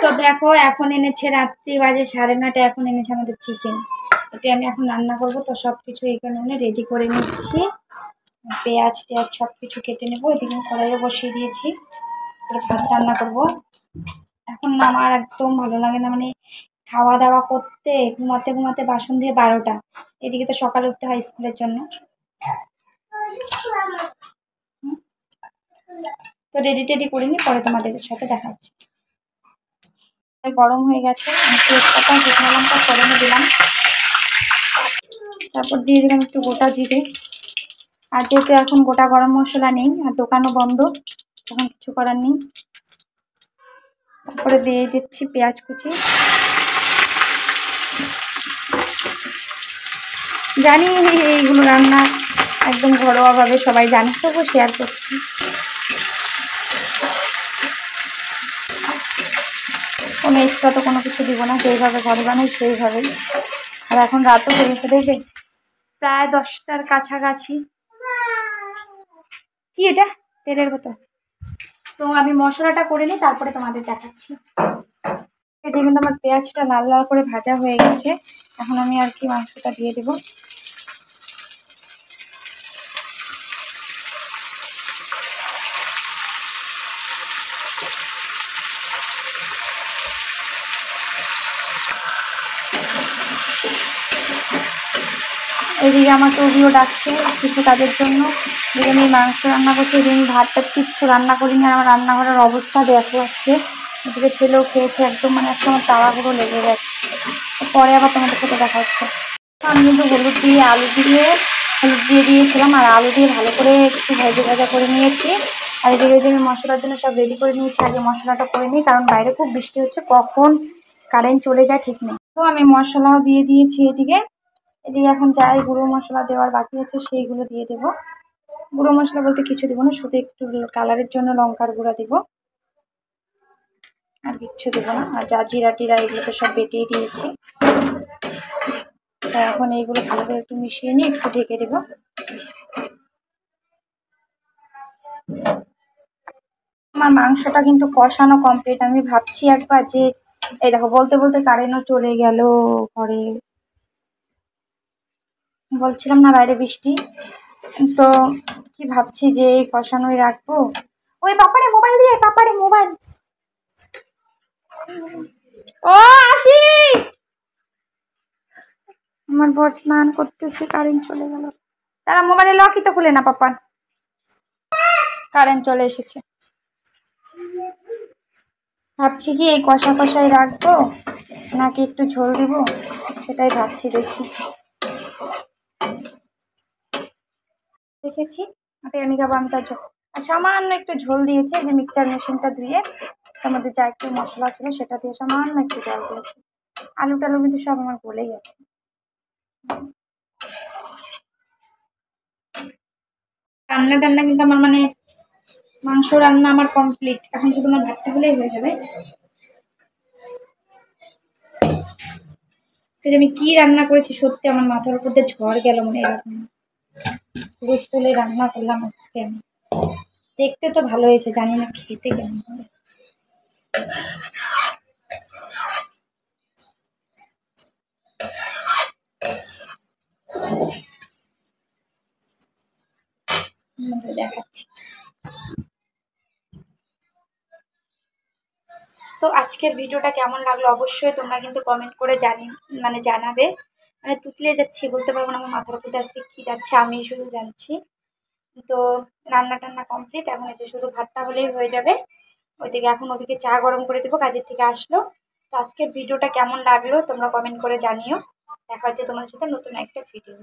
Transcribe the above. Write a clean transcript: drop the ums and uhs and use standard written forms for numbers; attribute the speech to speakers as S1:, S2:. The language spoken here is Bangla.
S1: তো দেখো এখন এনেছে রাত্রি বাজে 9:30, এখন এনেছে আমাদের চিকেন। এটা আমি এখন রান্না করব। তো সব কিছু এখানে রেডি করে নিচ্ছি, পেঁয়াজ টেয়াজ সব কিছু কেটে নেবো। এদিকে কড়াইয়ে বসিয়ে দিয়েছি, ভাত রান্না করব। এখন না আমার একদম ভালো লাগে না, মানে খাওয়া দাওয়া করতে ঘুমাতে ঘুমাতে বাসন দিয়ে 12টা। এদিকে তো সকালে উঠতে হয় স্কুলের জন্য। তো রেডি টেডি করিনি, পরে তোমাদের সাথে দেখা হচ্ছে। গরম হয়ে গেছে, তেজপাতা শুকনো লঙ্কা ফোড়নে দিলাম, তারপর দিয়ে দিলাম একটু গোটা জিরে। আর যেহেতু এখন গোটা গরম মশলা নেই আর দোকানও বন্ধ, তখন কিছু করার নেই। তারপরে দিয়ে দিচ্ছি পেঁয়াজ কুচি। জানি এইগুলো রান্না একদম ঘরোয়াভাবে সবাই জানে, তবু শেয়ার করছি। কোনো এক্সট্রা তো কোনো কিছু দিব না, যেইভাবে ঘরে বানাই সেইভাবেই। আর এখন রাতও হয়েছে, দেখবে প্রায় 10টার কাছাকাছি। কি এটা? তেলের বোতল। তো আমি মশলাটা করে নিই, তারপরে তোমাদের দেখাচ্ছি। এটা কিন্তু আমার পেঁয়াজটা লাল লাল করে ভাজা হয়ে গেছে। এখন আমি আর কি মাংসটা দিয়ে দেবো। এদিকে আমাকে ওদিও ডাকছে কিছু কাজের জন্য। এদিকে আমি মাংস রান্না করছি, এদিকে আমি ভাতটা কিচ্ছু রান্না করিনি। আমার রান্নাঘরের অবস্থা দেখো আজকে। এদিকে ছেলেও খেয়েছে, একদম মানে একদম তাড়াহুড়ো লেগে গেছে। পরে আবার তোমাদের সাথে দেখা হচ্ছে। আমি কিন্তু হলুদ দিয়ে দিয়েছিলাম, আর আলু দিয়ে ভালো করে একটু ভাজা করে নিয়েছি। আর এদিকে যে আমি মশলার জন্য সব রেডি করে নিয়েছি, আগে মশলাটা করে নিই, কারণ বাইরে খুব বৃষ্টি হচ্ছে, কখন কারেন্ট চলে যায় ঠিক নেই। তো আমি মশলাও দিয়ে দিয়েছি। এদিকে এখন যাই গুঁড়ো মশলা দেওয়ার বাকি আছে সেইগুলো দিয়ে দেবো। গুঁড়ো মশলা বলতে কিছু দেবো না, শুধু একটু কালারের জন্য লঙ্কার গুঁড়া দেবো, আর কিচ্ছু দেবো না। আর যা জিরা টিরা এগুলো তো সব বেটেই দিয়েছি। এখন এইগুলো ভালো করে একটু মিশিয়ে নিয়ে একটু ঢেকে দেবো। আমার মাংসটা কিন্তু কষানো কমপ্লিট। আমি ভাবছি একবার যে এই দেখো বলতে বলতে কারেন্টও চলে গেল ঘরে। বলছিলাম না বাইরে বৃষ্টি, তো কি ভাবছি যে এই কষানোই রাখবো। ওই পাপারে মোবাইল দিয়ে, পাপারে মোবাইল। ও আসি, আমার বর স্নান করতেছে, কারেন্ট চলে গেল। তারা মোবাইলে লকই তো খুলে না পাপার, কারেন্ট চলে এসেছে। ভাবছি কি এই কষা কষাই রাখবো নাকি একটু ঝোল দিব, সেটাই ভাবছি। দেখেছি আমি খাবো, আমি তার ঝোল আর সামান্য একটু ঝোল দিয়েছি। যে মিক্সচার মেশিনটা ধুয়ে তার মধ্যে যা একটু মশলা ছিল সেটা দিয়ে সামান্য একটু জল দিয়েছি। আলু টালু কিন্তু সব আমার গলে গেছে। রান্না টান্না কিন্তু আমার মানে মাংস রান্না আমার কমপ্লিট। এখন শুধু আমার ভাতটা হলেই হয়ে যাবে। আমি কি রান্না করেছি সত্যি আমার মাথার উপর দিয়ে ঝড় গেল, মানে এরকম তুলে রান্না করলাম আজকে আমি। দেখতে তো ভালো হয়েছে, জানি না খেতে কেমন হবে। দেখাচ্ছি। তো আজকের ভিডিওটা কেমন লাগলো অবশ্যই তোমরা কিন্তু কমেন্ট করে জানাবে। মানে তুতলে যাচ্ছি, বলতে পারবো না, আমার মাথার উপর আজকে কি যাচ্ছে আমি শুধু জানছি। তো রান্না টান্না কমপ্লিট, এখন এসে শুধু ভাতটা হলেই হয়ে যাবে। ওদিকে চা গরম করে দেবো, কাজের থেকে আসলো। তো আজকের ভিডিওটা কেমন লাগলো তোমরা কমেন্ট করে জানিও। দেখা হচ্ছে তোমার সাথে নতুন একটা ভিডিও।